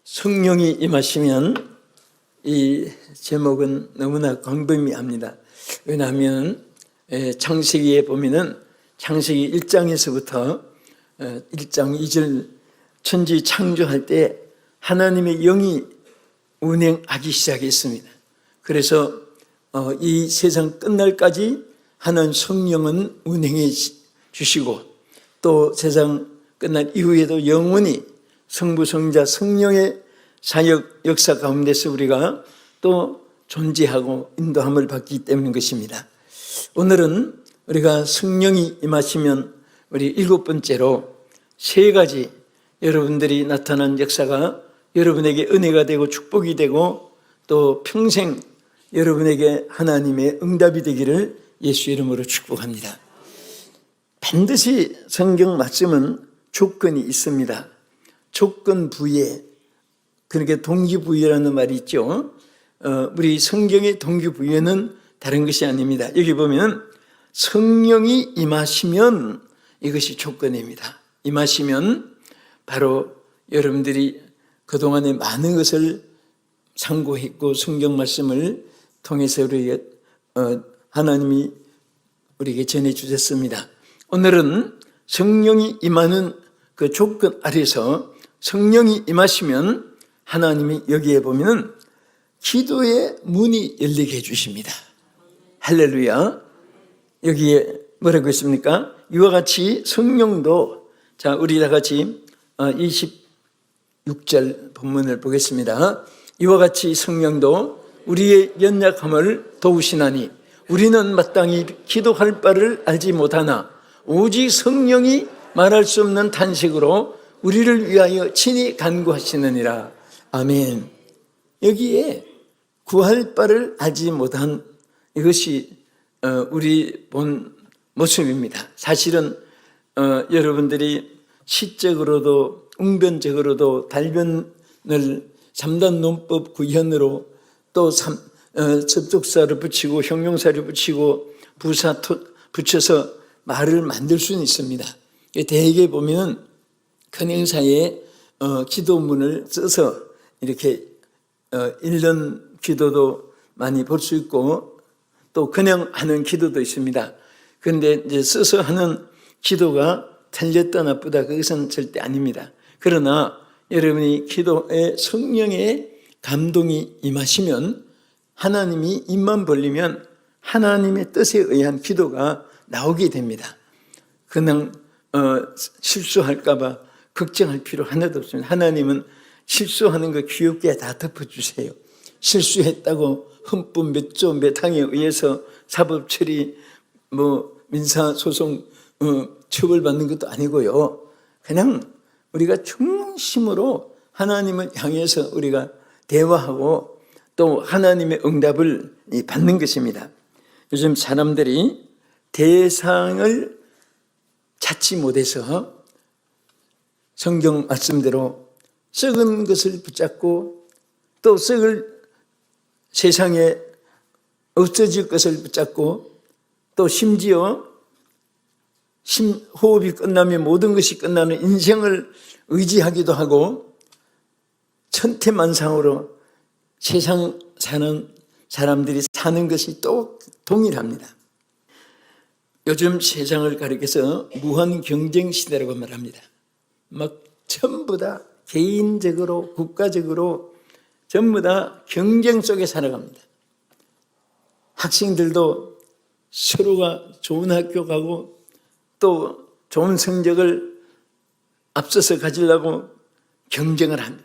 성령이 임하시면 이 제목은 너무나 광범위합니다. 왜냐하면 창세기에 보면은 창세기 1장에서부터 1장 2절 천지 창조할 때 하나님의 영이 운행하기 시작했습니다. 그래서 이 세상 끝날까지 하나님 성령은 운행해 주시고 또 세상 끝날 이후에도 영원히 성부, 성자, 성령의 사역 역사 가운데서 우리가 또 존재하고 인도함을 받기 때문인 것입니다. 오늘은 우리가 성령이 임하시면 우리 7번째로 세 가지 여러분들이 나타난 역사가 여러분에게 은혜가 되고 축복이 되고 또 평생 여러분에게 하나님의 응답이 되기를 예수 이름으로 축복합니다. 반드시 성경 말씀은 조건이 있습니다. 조건 부여, 그러니까 동기부여라는 말이 있죠. 우리 성경의 동기부여는 다른 것이 아닙니다. 여기 보면 성령이 임하시면 이것이 조건입니다. 임하시면 바로 여러분들이 그동안에 많은 것을 상고했고 성경 말씀을 통해서 우리에게 하나님이 우리에게 전해주셨습니다. 오늘은 성령이 임하는 그 조건 아래서 성령이 임하시면 하나님이 여기에 보면 기도의 문이 열리게 해주십니다. 할렐루야. 여기에 뭐라고 했습니까? 이와 같이 성령도, 자 우리 다 같이 26절 본문을 보겠습니다. 이와 같이 성령도 우리의 연약함을 도우시나니 우리는 마땅히 기도할 바를 알지 못하나 오직 성령이 말할 수 없는 탄식으로 우리를 위하여 친히 간구하시느니라. 아멘. 여기에 구할 바를 알지 못한 이것이 우리 본 모습입니다. 사실은 여러분들이 시적으로도 웅변적으로도 달변을 3단 논법 구현으로 또 접속사를 붙이고 형용사를 붙이고 부사 붙여서 말을 만들 수는 있습니다. 대개 보면 큰 행사에 기도문을 써서 이렇게 읽는 기도도 많이 볼 수 있고 또 그냥 하는 기도도 있습니다. 그런데 이제 써서 하는 기도가 틀렸다 나쁘다 그것은 절대 아닙니다. 그러나 여러분이 기도에 성령의 감동이 임하시면 하나님이 입만 벌리면 하나님의 뜻에 의한 기도가 나오게 됩니다. 그냥 실수할까 봐 걱정할 필요 하나도 없습니다. 하나님은 실수하는 거 귀엽게 다 덮어주세요. 실수했다고 헌법 몇 조 몇 항에 의해서 사법 처리 민사소송 처벌받는 것도 아니고요. 그냥 우리가 중심으로 하나님을 향해서 우리가 대화하고 또 하나님의 응답을 받는 것입니다. 요즘 사람들이 대상을 찾지 못해서 성경 말씀대로 썩은 것을 붙잡고 또 썩을 세상에 없어질 것을 붙잡고 또 심지어 호흡이 끝나면 모든 것이 끝나는 인생을 의지하기도 하고 천태만상으로 세상 사는 사람들이 사는 것이 또 동일합니다. 요즘 세상을 가리켜서 무한 경쟁 시대라고 말합니다. 막 전부 다 개인적으로 국가적으로 전부 다 경쟁 속에 살아갑니다. 학생들도 서로가 좋은 학교 가고 또 좋은 성적을 앞서서 가지려고 경쟁을 합니다.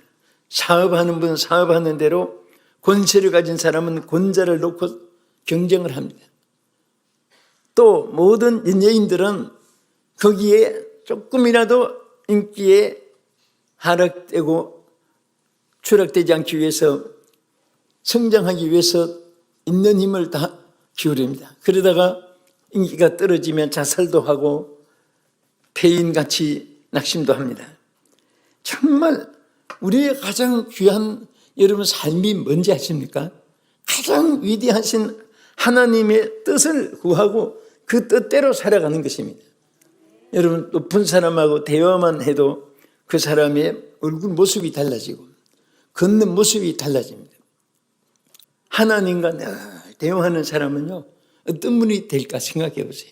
사업하는 분은 사업하는 대로 권세를 가진 사람은 권자를 놓고 경쟁을 합니다. 또 모든 연예인들은 거기에 조금이라도 인기에 하락되고 추락되지 않기 위해서 성장하기 위해서 있는 힘을 다 기울입니다. 그러다가 인기가 떨어지면 자살도 하고 폐인같이 낙심도 합니다. 정말 우리의 가장 귀한 여러분 삶이 뭔지 아십니까? 가장 위대하신 하나님의 뜻을 구하고 그 뜻대로 살아가는 것입니다. 여러분 높은 사람하고 대화만 해도 그 사람의 얼굴 모습이 달라지고 걷는 모습이 달라집니다. 하나님과 늘 대화하는 사람은요, 어떤 분이 될까 생각해 보세요.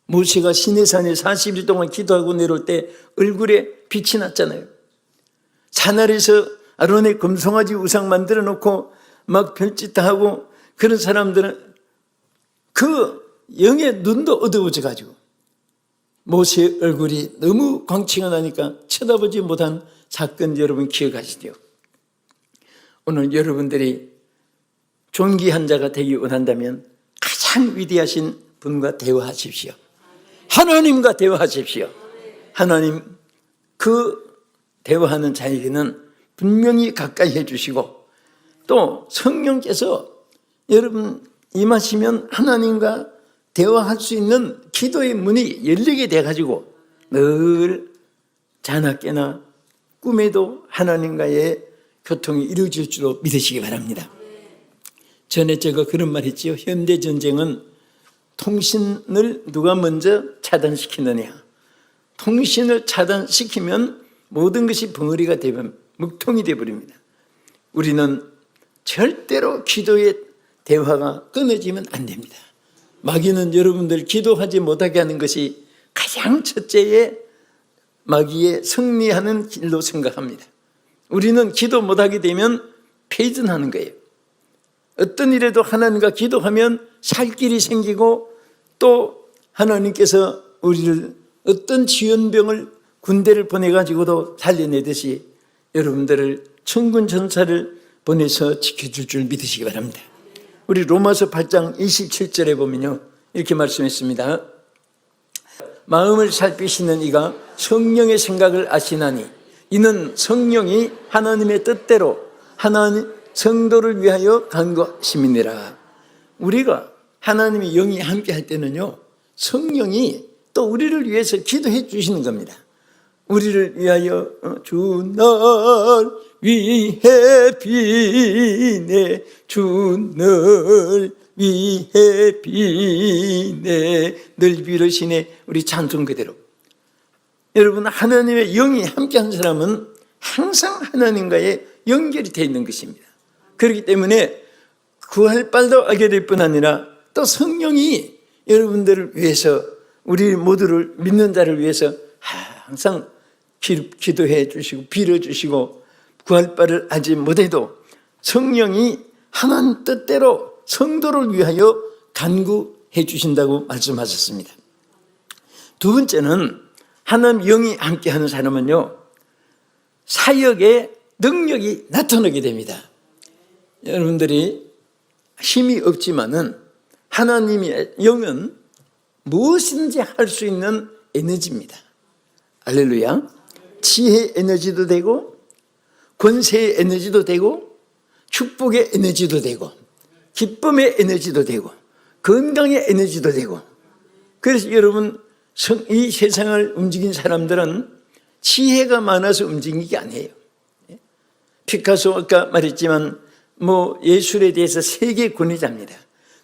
모세가 시내산에 40일 동안 기도하고 내려올 때 얼굴에 빛이 났잖아요. 산 아래서 아론의 금송아지 우상 만들어 놓고 막 별짓 다 하고 그런 사람들은 그 영의 눈도 어두워져 가지고 모세의 얼굴이 너무 광채가 나니까 쳐다보지 못한 사건 여러분 기억하시죠? 오늘 여러분들이 존귀한 자가 되기 원한다면 가장 위대하신 분과 대화하십시오. 하나님과 대화하십시오. 하나님 그 대화하는 자에게는 분명히 가까이 해주시고 또 성령께서 여러분 임하시면 하나님과 대화할 수 있는 기도의 문이 열리게 돼가지고 늘 자나깨나 꿈에도 하나님과의 교통이 이루어질 줄로 믿으시기 바랍니다. 전에 제가 그런 말 했지요. 현대전쟁은 통신을 누가 먼저 차단시키느냐. 통신을 차단시키면 모든 것이 벙어리가 되면 묵통이 되어버립니다. 우리는 절대로 기도의 대화가 끊어지면 안 됩니다. 마귀는 여러분들 기도하지 못하게 하는 것이 가장 첫째의 마귀의 승리하는 길로 생각합니다. 우리는 기도 못하게 되면 패전하는 거예요. 어떤 일에도 하나님과 기도하면 살 길이 생기고 또 하나님께서 우리를 어떤 지연병을 군대를 보내가지고도 살려내듯이 여러분들을 천군 전사를 보내서 지켜줄 줄 믿으시기 바랍니다. 우리 로마서 8장 27절에 보면요 이렇게 말씀했습니다. 마음을 살피시는 이가 성령의 생각을 아시나니 이는 성령이 하나님의 뜻대로 하나님 성도를 위하여 간구하심이니라. 우리가 하나님의 영이 함께 할 때는요 성령이 또 우리를 위해서 기도해 주시는 겁니다. 우리를 위하여 주 날 위해 비네 주 날 위해 비네 늘 비르시네. 우리 찬송 그대로 여러분 하나님의 영이 함께한 사람은 항상 하나님과의 연결이 되어 있는 것입니다. 그렇기 때문에 구할 바도 알게 될 뿐 아니라 또 성령이 여러분들을 위해서 우리 모두를 믿는 자를 위해서 항상 기도해 주시고 빌어주시고 구할 바를 알지 못해도 성령이 하나님 뜻대로 성도를 위하여 간구해 주신다고 말씀하셨습니다. 두 번째는 하나님 영이 함께하는 사람은요 사역의 능력이 나타나게 됩니다. 여러분들이 힘이 없지만은 하나님의 영은 무엇인지 할 수 있는 에너지입니다. 할렐루야. 지혜의 에너지도 되고 권세의 에너지도 되고 축복의 에너지도 되고 기쁨의 에너지도 되고 건강의 에너지도 되고 그래서 여러분 이 세상을 움직인 사람들은 지혜가 많아서 움직이는 게 아니에요. 피카소 아까 말했지만 예술에 대해서 세계 권위자입니다.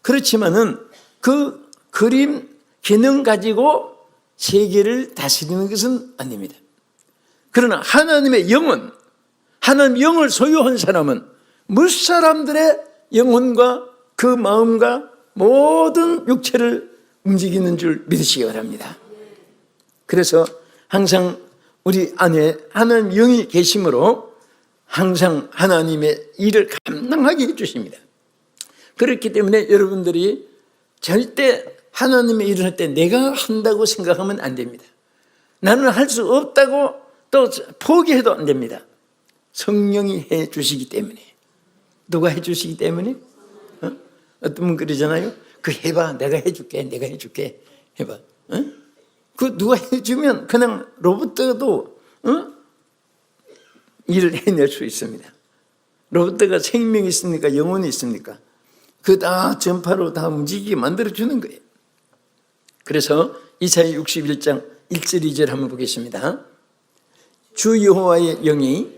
그렇지만은 그 그림 기능 가지고 세계를 다스리는 것은 아닙니다. 그러나 하나님의 영은 하나님 영을 소유한 사람은 무사람들의 영혼과 그 마음과 모든 육체를 움직이는 줄 믿으시기 바랍니다. 그래서 항상 우리 안에 하나님 영이 계심으로 항상 하나님의 일을 감당하게 해주십니다. 그렇기 때문에 여러분들이 절대 하나님의 일을 할 때 내가 한다고 생각하면 안 됩니다. 나는 할 수 없다고 또 포기해도 안 됩니다. 성령이 해주시기 때문에. 누가 해주시기 때문에? 어떤 분 그러잖아요. 그 해봐. 내가 해줄게. 내가 해줄게. 해봐. 그 누가 해주면 그냥 로봇도 일을 해낼 수 있습니다. 로봇가 생명이 있습니까? 영혼이 있습니까? 그 다 전파로 다 움직이게 만들어주는 거예요. 그래서 이사야 61장 1절 2절 한번 보겠습니다. 주 여호와의 영이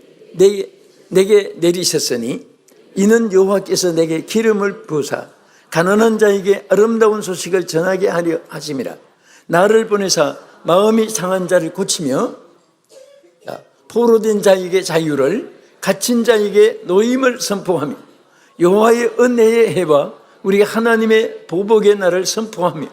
내게 내리셨으니 이는 여호와께서 내게 기름을 부으사 가난한 자에게 아름다운 소식을 전하게 하려 하심이라. 나를 보내사 마음이 상한 자를 고치며 포로된 자에게 자유를 갇힌 자에게 노임을 선포하며 여호와의 은혜의 해와 우리 하나님의 보복의 날을 선포하며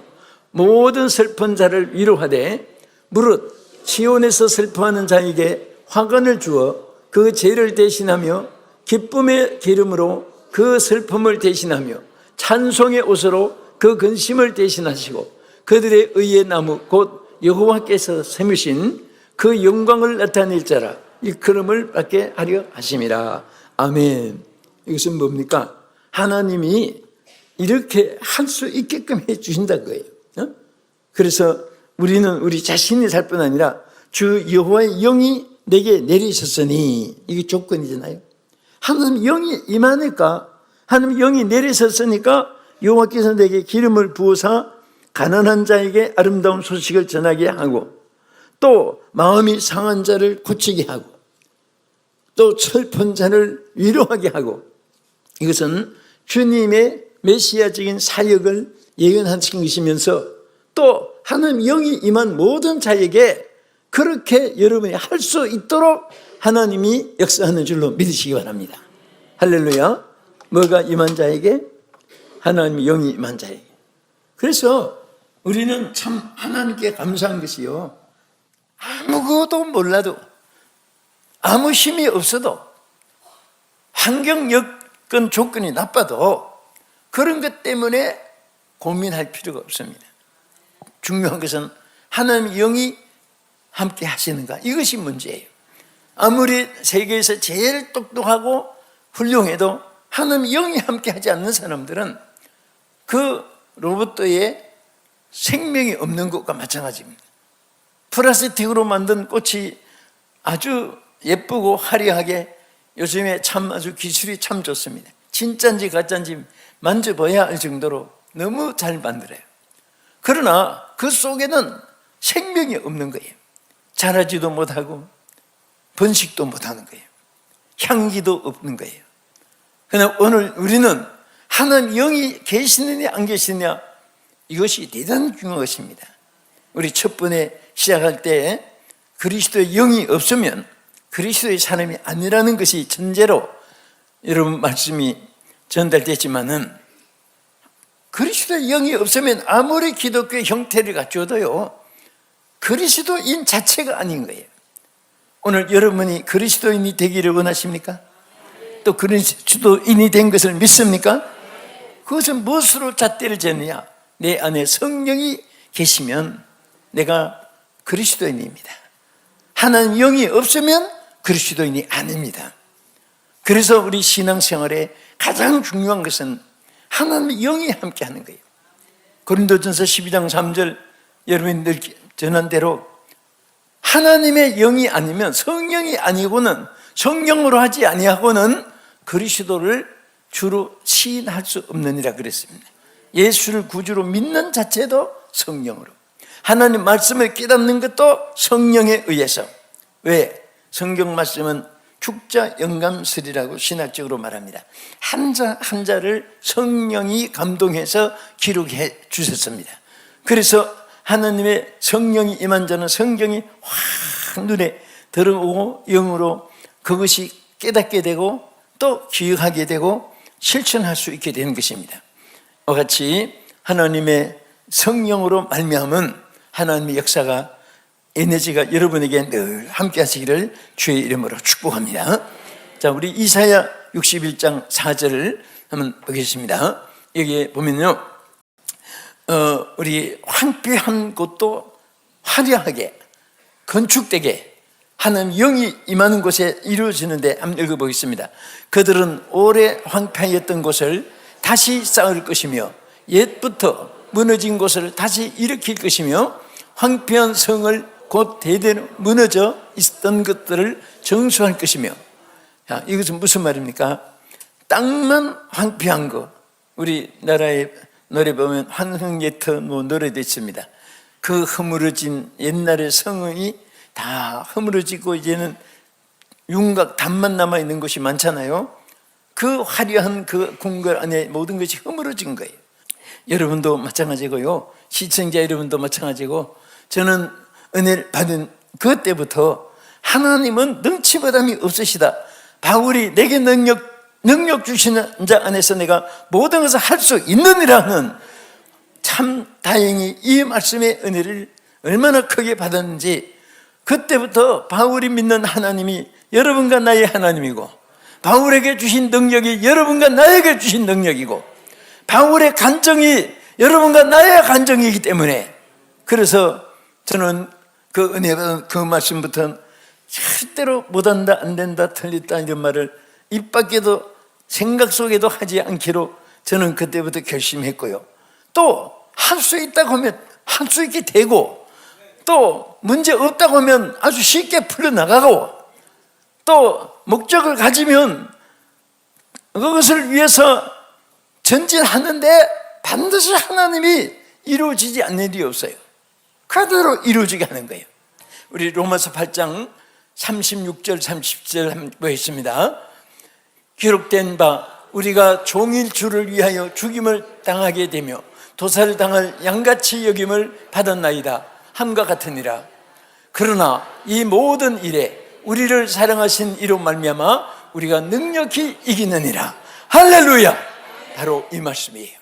모든 슬픈 자를 위로하되 무릇 시온에서 슬퍼하는 자에게 화관을 주어 그 죄를 대신하며 기쁨의 기름으로 그 슬픔을 대신하며 찬송의 옷으로 그 근심을 대신하시고 그들의 의의 나무 곧 여호와께서 세우신 그 영광을 나타낼 자라 일컬음을 받게 하려 하심이라. 아멘. 이것은 뭡니까? 하나님이 이렇게 할 수 있게끔 해 주신다는 거예요. 그래서 우리는 우리 자신이 살 뿐 아니라 주 여호와의 영이 내게 내리셨으니, 이게 조건이잖아요. 하나님 영이 임하니까, 하나님 영이 내리셨으니까 여호와께서 내게 기름을 부어서 가난한 자에게 아름다운 소식을 전하게 하고, 또 마음이 상한 자를 고치게 하고, 또 슬픈 자를 위로하게 하고, 이것은 주님의 메시아적인 사역을 예언하신 것이면서 또 하나님 영이 임한 모든 자에게 그렇게 여러분이 할 수 있도록 하나님이 역사하는 줄로 믿으시기 바랍니다. 할렐루야. 뭐가 임한 자에게? 하나님의 영이 임한 자에게. 그래서 우리는 참 하나님께 감사한 것이요, 아무것도 몰라도, 아무 힘이 없어도, 환경 여건 조건이 나빠도 그런 것 때문에 고민할 필요가 없습니다. 중요한 것은 하나님의 영이 함께 하시는가, 이것이 문제예요. 아무리 세계에서 제일 똑똑하고 훌륭해도 하나님의 영이 함께 하지 않는 사람들은 그 로봇도에 생명이 없는 것과 마찬가지입니다. 플라스틱으로 만든 꽃이 아주 예쁘고 화려하게, 요즘에 참 아주 기술이 참 좋습니다. 진짜인지 가짜인지 만져봐야 알 정도로 너무 잘 만들어요. 그러나 그 속에는 생명이 없는 거예요. 자라지도 못하고 번식도 못하는 거예요. 향기도 없는 거예요. 그러나 오늘 우리는 하나님 영이 계시느냐 안 계시느냐, 이것이 대단히 중요한 것입니다. 우리 첫 번에 시작할 때 그리스도의 영이 없으면 그리스도의 사람이 아니라는 것이 전제로 여러분 말씀이 전달됐지만은, 그리스도의 영이 없으면 아무리 기독교의 형태를 갖춰도요, 그리스도인 자체가 아닌 거예요. 오늘 여러분이 그리스도인이 되기를 원하십니까? 또 그리스도인이 된 것을 믿습니까? 그것은 무엇으로 잣대를 재느냐? 내 안에 성령이 계시면 내가 그리스도인입니다. 하나님 영이 없으면 그리스도인이 아닙니다. 그래서 우리 신앙생활에 가장 중요한 것은 하나님의 영이 함께 하는 거예요. 고린도전서 12장 3절 여러분이 늘 전한 대로 하나님의 영이 아니면, 성령이 아니고는, 성령으로 하지 아니하고는 그리스도를 주로 시인할 수 없느니라 그랬습니다. 예수를 구주로 믿는 자체도 성령으로, 하나님 말씀을 깨닫는 것도 성령에 의해서. 왜? 성경 말씀은 축자 영감설이라고 신학적으로 말합니다. 한자 한자를 성령이 감동해서 기록해 주셨습니다. 그래서 하나님의 성령이 임한 자는 성경이 확 눈에 들어오고 영으로 그것이 깨닫게 되고 또 기억하게 되고 실천할 수 있게 되는 것입니다. 이와 같이 하나님의 성령으로 말미암은 하나님의 역사가, 에너지가 여러분에게 늘 함께 하시기를 주의 이름으로 축복합니다. 자, 우리 이사야 61장 4절을 한번 보겠습니다. 여기에 보면요, 우리 황폐한 곳도 화려하게 건축되게 하나님 영이 임하는 곳에 이루어지는데 한번 읽어보겠습니다. 그들은 오래 황폐했던 곳을 다시 쌓을 것이며 옛부터 무너진 곳을 다시 일으킬 것이며 황폐한 성을 곧 대대로 무너져 있었던 것들을 정수할 것이며. 자, 이것은 무슨 말입니까? 땅만 황폐한 거, 우리나라의 노래 보면 환흥예터 노래도 있습니다. 그 허물어진 옛날의 성이 다 허물어지고 이제는 윤곽 단만 남아있는 곳이 많잖아요. 그 화려한 그 궁궐 안에 모든 것이 허물어진 거예요. 여러분도 마찬가지고요, 시청자 여러분도 마찬가지고, 저는 은혜를 받은 그때부터 하나님은 능치보담이 없으시다, 바울이 내게 능력 주시는 자 안에서 내가 모든 것을 할 수 있느니라는, 참 다행히 이 말씀의 은혜를 얼마나 크게 받았는지, 그때부터 바울이 믿는 하나님이 여러분과 나의 하나님이고, 바울에게 주신 능력이 여러분과 나에게 주신 능력이고, 바울의 간증이 여러분과 나의 간증이기 때문에, 그래서 저는 그 은혜 받은 그 말씀부터는 절대로 못한다, 안 된다, 틀렸다 이런 말을 입 밖에도 생각 속에도 하지 않기로 저는 그때부터 결심했고요. 또 할 수 있다고 하면 할 수 있게 되고, 또 문제 없다고 하면 아주 쉽게 풀려나가고, 또 목적을 가지면 그것을 위해서 전진하는데 반드시 하나님이 이루어지지 않는 일이 없어요. 그대로 이루어지게 하는 거예요. 우리 로마서 8장 36절 30절 보겠습니다. 기록된 바 우리가 종일 주를 위하여 죽임을 당하게 되며 도살을 당할 양같이 여김을 받았나이다 함과 같으니라. 그러나 이 모든 일에 우리를 사랑하신 이로 말미암아 우리가 능력히 이기느니라. 할렐루야. 바로 이 말씀이에요.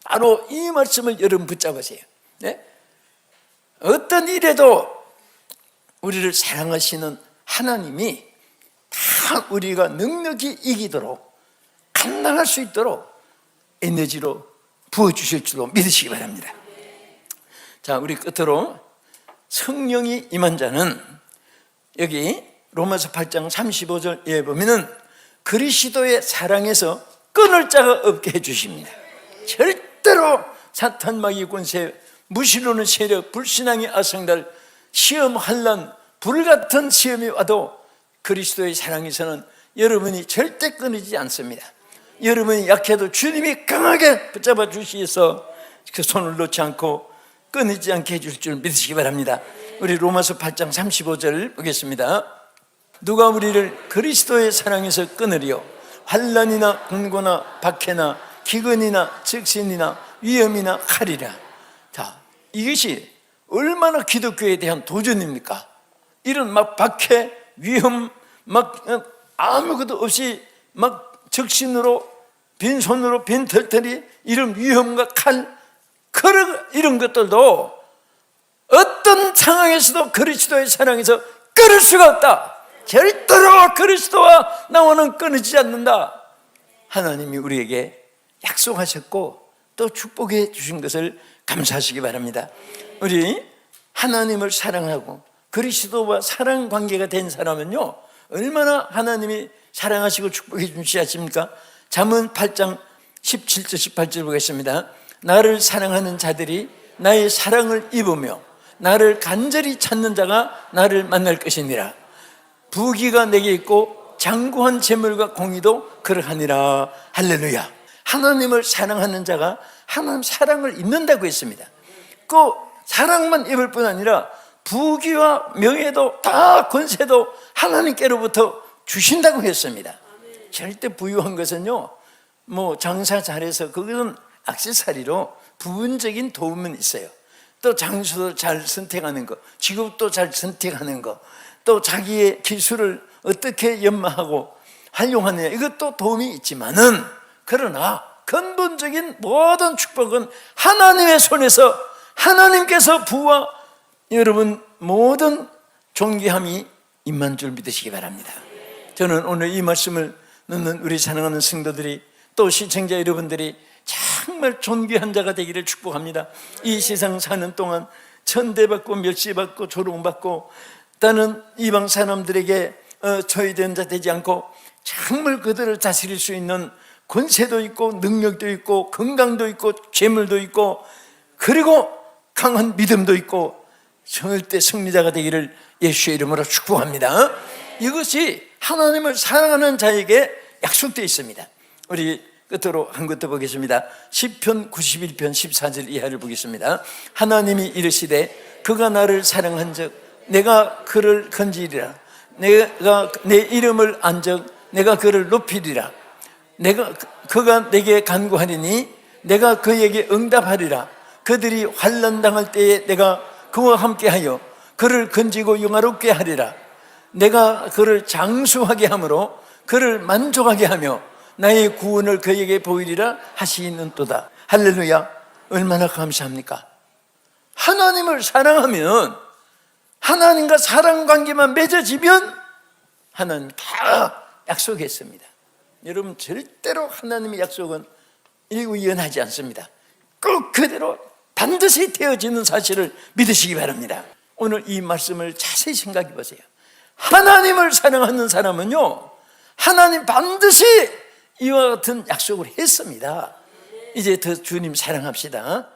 바로 이 말씀을 여러분 붙잡으세요. 네? 어떤 일에도 우리를 사랑하시는 하나님이 다 우리가 능력이 이기도록, 감당할 수 있도록 에너지로 부어주실 줄로 믿으시기 바랍니다. 자, 우리 끝으로 성령이 임한 자는, 여기 로마서 8장 35절에 보면은 그리스도의 사랑에서 끊을 자가 없게 해주십니다. 절대로 사탄 마귀 권세, 무시로는 세력, 불신앙의 아성달, 시험, 환난, 불같은 시험이 와도 그리스도의 사랑에서는 여러분이 절대 끊이지 않습니다. 여러분이 약해도 주님이 강하게 붙잡아 주시어서 그 손을 놓지 않고 끊이지 않게 해줄 줄 믿으시기 바랍니다. 우리 로마서 8장 35절 보겠습니다. 누가 우리를 그리스도의 사랑에서 끊으리요? 환난이나 공고나 박해나 기근이나 적신이나 위험이나 칼이라. 자, 이것이 얼마나 기독교에 대한 도전입니까? 이런 막 박해, 위험, 막 아무것도 없이 막 적신으로, 빈손으로, 빈털털이 이런 위험과 칼, 이런 것들도 어떤 상황에서도 그리스도의 사랑에서 끊을 수가 없다. 절대로 그리스도와 나와는 끊어지지 않는다. 하나님이 우리에게 약속하셨고 또 축복해 주신 것을 감사하시기 바랍니다. 우리 하나님을 사랑하고 그리스도와 사랑 관계가 된 사람은요, 얼마나 하나님이 사랑하시고 축복해 주시지 않습니까? 잠언 8장 17절 18절 보겠습니다. 나를 사랑하는 자들이 나의 사랑을 입으며 나를 간절히 찾는 자가 나를 만날 것이니라. 부귀가 내게 있고 장구한 재물과 공의도 그러하니라. 할렐루야. 하나님을 사랑하는 자가 하나님 사랑을 입는다고 했습니다. 그 사랑만 입을 뿐 아니라 부귀와 명예도 다 권세도 하나님께로부터 주신다고 했습니다. 절대 부유한 것은요, 뭐 장사 잘해서 그것은 액세서리로 부분적인 도움은 있어요. 또 장소도 잘 선택하는 거, 직업도 잘 선택하는 거, 또 자기의 기술을 어떻게 연마하고 활용하느냐, 이것도 도움이 있지만은, 그러나 근본적인 모든 축복은 하나님의 손에서 하나님께서 부와 여러분 모든 존귀함이 임한 줄 믿으시기 바랍니다. 저는 오늘 이 말씀을 듣는 우리 사랑하는 성도들이, 또 시청자 여러분들이 정말 존귀한 자가 되기를 축복합니다. 이 세상 사는 동안 천대받고 멸시받고 조롱받고 다른 이방 사람들에게 저해된 자 되지 않고 정말 그들을 다스릴 수 있는 권세도 있고 능력도 있고 건강도 있고 재물도 있고 그리고 강한 믿음도 있고 절대 승리자가 되기를 예수의 이름으로 축복합니다. 이것이 하나님을 사랑하는 자에게 약속되어 있습니다. 우리 끝으로 한 것도 보겠습니다. 시편 91편 14절 이하를 보겠습니다. 하나님이 이르시되 그가 나를 사랑한즉 내가 그를 건지리라. 내가 내 이름을 안즉 내가 그를 높이리라. 그가 내게 간구하리니 내가 그에게 응답하리라. 그들이 환난 당할 때에 내가 그와 함께하여 그를 건지고 영화롭게 하리라. 내가 그를 장수하게 함으로 그를 만족하게 하며 나의 구원을 그에게 보이리라 하시는도다. 할렐루야. 얼마나 감사합니까? 하나님을 사랑하면, 하나님과 사랑 관계만 맺어지면 하나님 다 약속했습니다. 여러분, 절대로 하나님의 약속은 일구이연하지 않습니다. 꼭 그대로 반드시 되어지는 사실을 믿으시기 바랍니다. 오늘 이 말씀을 자세히 생각해 보세요. 하나님을 사랑하는 사람은요, 하나님 반드시 이와 같은 약속을 했습니다. 이제 더 주님 사랑합시다.